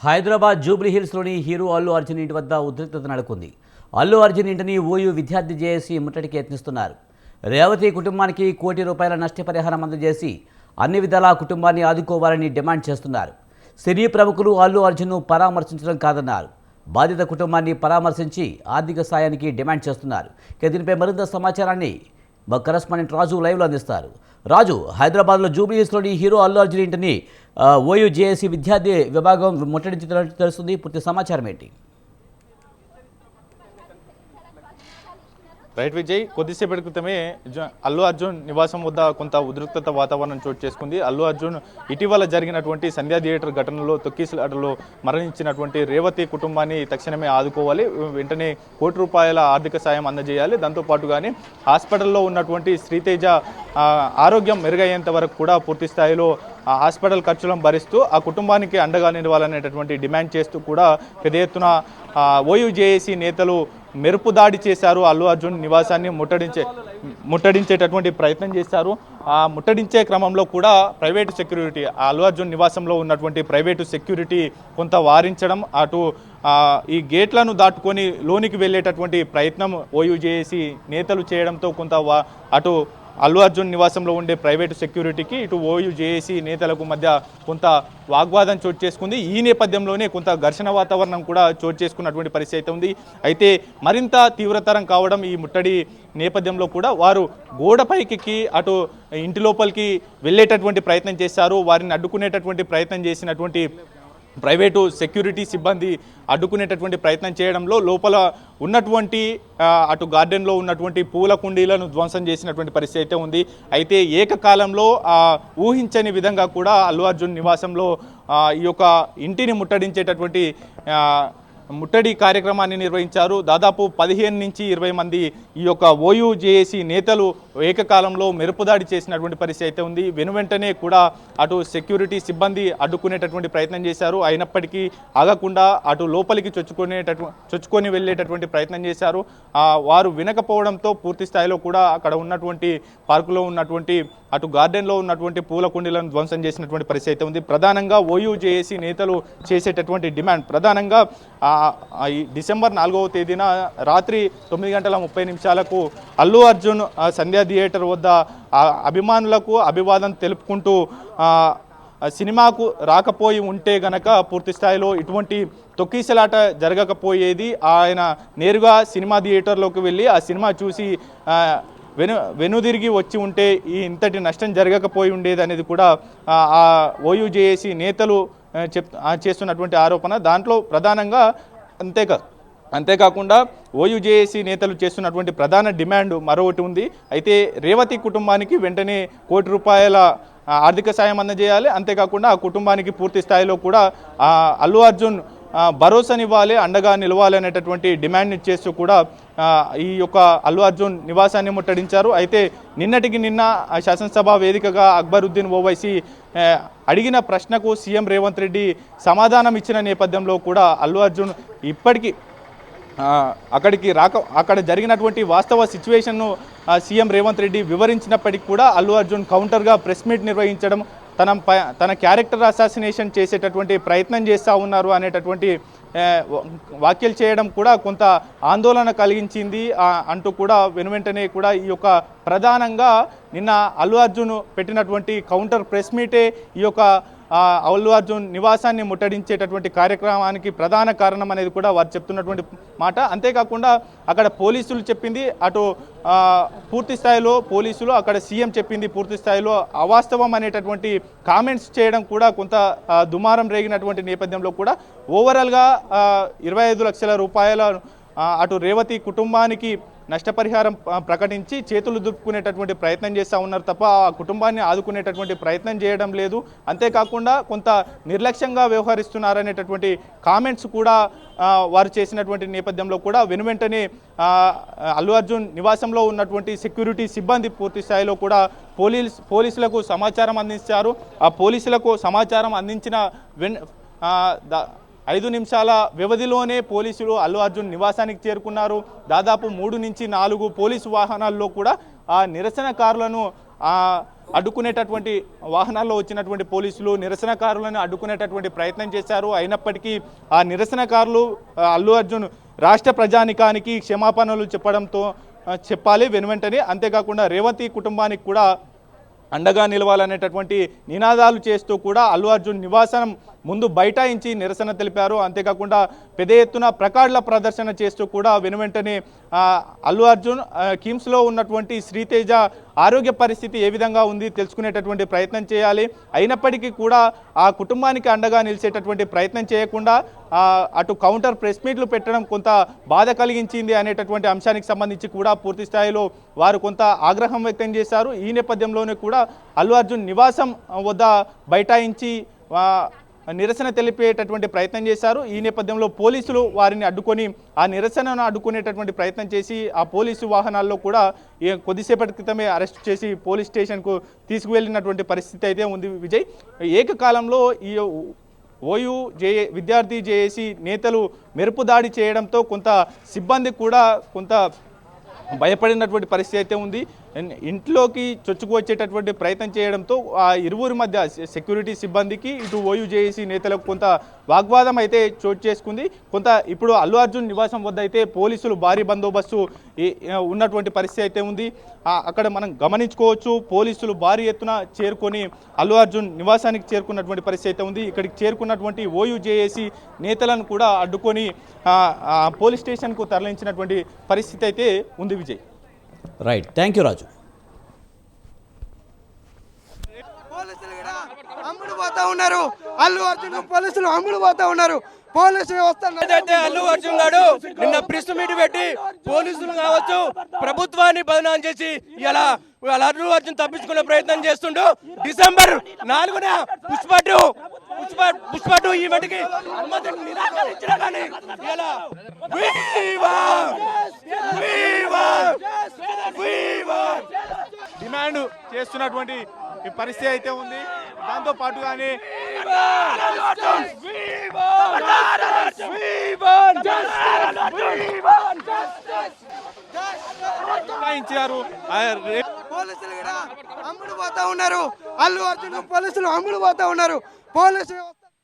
Hyderabad Jubilee హిల్స్లోని hero Allu Arjun ఇంటి వద్ద ఉద్రిక్తత నెలకొంది. అల్లు అర్జున్ ఇంటిని ఓయూ విద్యార్థి జేఏసీ ముట్టడికి యత్నిస్తున్నారు. రేవతి కుటుంబానికి ₹1,00,00,000 నష్టపరిహారం అందజేసి అన్ని విధాలా కుటుంబాన్ని ఆదుకోవాలని డిమాండ్ చేస్తున్నారు. సినీ ప్రముఖులు అల్లు అర్జున్ను పరామర్శించడం కాదన్నారు. బాధిత కుటుంబాన్ని పరామర్శించి ఆర్థిక సాయానికి డిమాండ్ చేస్తున్నారు. దీనిపై మరింత సమాచారాన్ని మా కరెస్పాండెంట్ రాజు లైవ్లో అందిస్తారు. రాజు, హైదరాబాద్లో జూబ్లీ హిల్స్లోని హీరో అల్లు అర్జున్ ఇంటిని ఓయూ జేఏసీ విద్యార్థి విభాగం ముట్టడించినట్టు తెలుస్తుంది. పూర్తి సమాచారం ఏంటి? రైట్ విజయ్, కొద్దిసేపటి క్రితమే అల్లు అర్జున్ నివాసం వద్ద కొంత ఉద్రిక్తత వాతావరణం చోటు చేసుకుంది. అల్లు అర్జున్ ఇటీవల జరిగినటువంటి సంధ్యా థియేటర్ ఘటనలో తొక్కిసలాటలో మరణించినటువంటి రేవతి కుటుంబాన్ని తక్షణమే ఆదుకోవాలి, వెంటనే ₹1,00,00,000 ఆర్థిక సాయం అందజేయాలి. దాంతోపాటుగానే హాస్పిటల్లో ఉన్నటువంటి శ్రీతేజ ఆరోగ్యం మెరుగయ్యేంత వరకు కూడా పూర్తి స్థాయిలో హాస్పిటల్ ఖర్చులను భరిస్తూ ఆ కుటుంబానికి అండగా నిలవాలనేటటువంటి డిమాండ్ చేస్తూ కూడా పెద్ద ఎత్తున ఓయూ జేఏసీ నేతలు మెరుపు దాడి చేశారు. అల్లు అర్జున్ నివాసాన్ని ముట్టడించేటటువంటి ప్రయత్నం చేశారు. ఆ ముట్టడించే క్రమంలో కూడా ప్రైవేటు సెక్యూరిటీ, అల్లు అర్జున్ నివాసంలో ఉన్నటువంటి ప్రైవేటు సెక్యూరిటీ కొంత వారించడం, అటు ఈ గేట్లను దాటుకొని లోనికి వెళ్ళేటటువంటి ప్రయత్నం ఓయూ జేఏసీ నేతలు చేయడంతో కొంత అటు అల్లు అర్జున్ నివాసంలో ఉండే ప్రైవేటు సెక్యూరిటీకి ఇటు ఓయూ జేఏసీ నేతలకు మధ్య కొంత వాగ్వాదం చోటు చేసుకుంది. ఈ నేపథ్యంలోనే కొంత ఘర్షణ వాతావరణం కూడా చోటు చేసుకున్నటువంటి పరిస్థితి అయితే ఉంది. అయితే మరింత తీవ్రతరం కావడం ఈ ముట్టడి నేపథ్యంలో కూడా వారు గోడపైకి అటు ఇంటి లోపలికి వెళ్ళేటటువంటి ప్రయత్నం చేశారు. వారిని అడ్డుకునేటటువంటి ప్రయత్నం చేసినటువంటి ప్రైవేటు సెక్యూరిటీ సిబ్బంది అడ్డుకునేటటువంటి ప్రయత్నం చేయడంలో లోపల ఉన్నటువంటి అటు గార్డెన్లో ఉన్నటువంటి పూల కుండీలను ధ్వంసం చేసినటువంటి పరిస్థితి అయితే ఉంది. అయితే ఏకకాలంలో ఊహించని విధంగా కూడా అల్లు అర్జున్ నివాసంలో ఈ యొక్క ఇంటిని ముట్టడించేటటువంటి ముట్టడి కార్యక్రమాన్ని నిర్వహించారు. దాదాపు 15 నుంచి 20 మంది ఈ యొక్క ఓయూ జేఏసీ నేతలు ఏకకాలంలో మెరుపుదాడి చేసినటువంటి పరిస్థితి అయితే ఉంది. వెనువెంటనే కూడా అటు సిబ్బంది అడ్డుకునేటటువంటి ప్రయత్నం చేశారు. అయినప్పటికీ ఆగకుండా అటు లోపలికి చొచ్చుకొని వెళ్ళేటటువంటి ప్రయత్నం చేశారు. వారు వినకపోవడంతో పూర్తి స్థాయిలో కూడా అక్కడ ఉన్నటువంటి పార్కులో ఉన్నటువంటి అటు గార్డెన్లో ఉన్నటువంటి పూల కుండీలను ధ్వంసం చేసినటువంటి పరిస్థితి అయితే ఉంది. ప్రధానంగా ఓయూ జేఏసీ నేతలు చేసేటటువంటి డిమాండ్ ప్రధానంగా డిసెంబర్ 4వ తేదీన రాత్రి 9:30 అల్లు అర్జున్ సంధ్యా థియేటర్ వద్ద అభిమానులకు అభివాదం తెలుపుకుంటూ సినిమాకు రాకపోయి ఉంటే గనక పూర్తి స్థాయిలో ఇటువంటి తొక్కిసలాట జరగకపోయేది. ఆయన నేరుగా సినిమా థియేటర్లోకి వెళ్ళి ఆ సినిమా చూసి వెనుదిరిగి వచ్చి ఉంటే ఈ ఇంతటి నష్టం జరగకపోయి ఉండేది అనేది కూడా ఆ ఓయూ జేఏసీ నేతలు చేస్తున్నటువంటి ఆరోపణ. దాంట్లో ప్రధానంగా అంతేకాకుండా ఓయూ జేఏసీ నేతలు చేస్తున్నటువంటి ప్రధాన డిమాండ్ మరొకటి ఉంది. అయితే రేవతి కుటుంబానికి వెంటనే ₹1,00,00,000 ఆర్థిక సాయం అందజేయాలి. అంతేకాకుండా ఆ కుటుంబానికి పూర్తి స్థాయిలో కూడా అల్లు అర్జున్ భరోసానివ్వాలి, అండగా నిలవాలి అనేటటువంటి డిమాండ్ చేస్తూ కూడా ఈ యొక్క అల్లు అర్జున్ నివాసాన్ని ముట్టడించారు. అయితే నిన్నటికి నిన్న శాసనసభ వేదికగా అక్బరుద్దీన్ ఓవైసీ అడిగిన ప్రశ్నకు సీఎం రేవంత్ రెడ్డి సమాధానం ఇచ్చిన నేపథ్యంలో కూడా అల్లు అర్జున్ ఇప్పటికీ అక్కడ జరిగినటువంటి వాస్తవ సిచ్యువేషన్ను సీఎం రేవంత్ రెడ్డి వివరించినప్పటికీ కూడా అల్లు అర్జున్ కౌంటర్గా ప్రెస్ మీట్ నిర్వహించడం, తన క్యారెక్టర్ అసాసినేషన్ చేసేటటువంటి ప్రయత్నం చేస్తూ ఉన్నారు అనేటటువంటి వ్యాఖ్యలు చేయడం కూడా కొంత ఆందోళన కలిగించింది అంటూ కూడా వెనువెంటనే కూడా ఈ యొక్క ప్రధానంగా నిన్న అల్లు అర్జున్ పెట్టినటువంటి కౌంటర్ ప్రెస్ మీటే ఈ యొక్క అల్లు అర్జున్ నివాసాన్ని ముట్టడించేటటువంటి కార్యక్రమానికి ప్రధాన కారణం అనేది కూడా వారు చెప్తున్నటువంటి మాట. అంతేకాకుండా అక్కడ పోలీసులు చెప్పింది అటు పూర్తి స్థాయిలో పోలీసులు, అక్కడ సీఎం చెప్పింది పూర్తి స్థాయిలో అవాస్తవం అనేటటువంటి కామెంట్స్ చేయడం కూడా కొంత దుమారం రేగినటువంటి నేపథ్యంలో కూడా ఓవరాల్గా ₹25 లక్షల అటు రేవతి కుటుంబానికి నష్టపరిహారం ప్రకటించి చేతులు దుప్పుకునేటటువంటి ప్రయత్నం చేస్తూ ఉన్నారు తప్ప ఆ కుటుంబాన్ని ఆదుకునేటటువంటి ప్రయత్నం చేయడం లేదు. అంతేకాకుండా కొంత నిర్లక్ష్యంగా వ్యవహరిస్తున్నారనేటటువంటి కామెంట్స్ కూడా వారు చేసినటువంటి నేపథ్యంలో కూడా వెనువెంటనే అల్లు అర్జున్ నివాసంలో ఉన్నటువంటి సెక్యూరిటీ సిబ్బంది పూర్తి స్థాయిలో కూడా పోలీసులకు సమాచారం అందించారు. ఆ పోలీసులకు సమాచారం అందించిన 5 నిమిషాల వ్యవధిలోనే పోలీసులు అల్లు అర్జున్ నివాసానికి చేరుకున్నారు. దాదాపు 3 నుంచి 4 పోలీసు వాహనాల్లో కూడా ఆ నిరసనకారులను అడ్డుకునేటటువంటి వాహనాల్లో వచ్చినటువంటి పోలీసులు నిరసనకారులను అడ్డుకునేటటువంటి ప్రయత్నం చేశారు. అయినప్పటికీ ఆ నిరసనకారులు అల్లు అర్జున్ రాష్ట్ర ప్రజానికానికి క్షమాపణలు చెప్పాలి వెనువెంటనే. అంతేకాకుండా రేవతి కుటుంబానికి కూడా అండగా నిలవాలనేటటువంటి నినాదాలు చేస్తూ కూడా అల్లు అర్జున్ నివాసం ముందు బైఠాయించి నిరసన తెలిపారు. అంతేకాకుండా పెద్ద ఎత్తున ప్లకార్డుల ప్రదర్శన చేస్తూ కూడా వెనువెంటనే అల్లు అర్జున్ కిమ్స్లో ఉన్నటువంటి శ్రీతేజ ఆరోగ్య పరిస్థితి ఏ విధంగా ఉంది తెలుసుకునేటటువంటి ప్రయత్నం చేయాలి. అయినప్పటికీ కూడా ఆ కుటుంబానికి అండగా నిలిచేటటువంటి ప్రయత్నం చేయకుండా అటు కౌంటర్ ప్రెస్ మీట్లు పెట్టడం కొంత బాధ కలిగించింది అనేటటువంటి అంశానికి సంబంధించి కూడా పూర్తి స్థాయిలో వారు కొంత ఆగ్రహం వ్యక్తం చేశారు. ఈ నేపథ్యంలోనే కూడా అల్లు అర్జున్ నివాసం వద్ద బైఠాయించి నిరసన తెలిపేటటువంటి ప్రయత్నం చేశారు. ఈ నేపథ్యంలో పోలీసులు వారిని అడ్డుకొని ఆ నిరసనను అడ్డుకునేటటువంటి ప్రయత్నం చేసి ఆ పోలీసు వాహనాల్లో కూడా కొద్దిసేపటి క్రితమే అరెస్ట్ చేసి పోలీస్ స్టేషన్కు తీసుకువెళ్ళినటువంటి పరిస్థితి అయితే ఉంది విజయ్. ఏకకాలంలో ఈ విద్యార్థి జేఏసీ నేతలు మెరుపు దాడి చేయడంతో కొంత సిబ్బంది కూడా కొంత భయపడినటువంటి పరిస్థితి అయితే ఉంది. ఇంట్లోకి చొచ్చుకు వచ్చేటటువంటి ప్రయత్నం చేయడంతో ఆ ఇరువురి మధ్య సెక్యూరిటీ సిబ్బందికి ఇటు జేఏసీ నేతలకు కొంత వాగ్వాదం అయితే చోటు చేసుకుంది. కొంత ఇప్పుడు అల్లు అర్జున్ నివాసం వద్ద అయితే పోలీసులు భారీ బందోబస్తు ఉన్నటువంటి పరిస్థితి అయితే ఉంది. అక్కడ మనం గమనించుకోవచ్చు, పోలీసులు భారీ ఎత్తున చేరుకొని అల్లు అర్జున్ నివాసానికి చేరుకున్నటువంటి పరిస్థితి అయితే ఉంది. ఇక్కడికి చేరుకున్నటువంటి జేఏసీ నేతలను కూడా అడ్డుకొని పోలీస్ స్టేషన్కు తరలించినటువంటి పరిస్థితి అయితే ఉంది విజయ్. రైట్, థ్యాంక్ యూ రాజు. అమ్ముడు పోతా ఉన్నారు అల్లు అర్జున్, పోలీసులు అమ్ముడు పోతా ఉన్నారు. పోలీసు వ్యవస్థ ఏదైతే అల్లు అర్జున్ గారు నిన్న ప్రెస్ మీట్ పెట్టి పోలీసులు కావచ్చు ప్రభుత్వాన్ని బదనాం చేసి ఇలా అల్లు అర్జున్ తప్పించుకునే ప్రయత్నం చేస్తుండు. డిసెంబర్ 4న పుష్ప 2 ఈవెంట్కి అనుమతిని నిరాకరించిన కానీ ఇలా డిమాండ్ చేస్తున్నటువంటి ఈ పరిస్థితి అయితే ఉంది. దాంతో పాటుగానే ఇచ్చారు. పోలీసులు అమ్ముడు పోతా ఉన్నారు అల్లు అర్జున్, పోలీసులు అమ్ముడు పోతా ఉన్నారు. పోలీసు వ్యవస్థ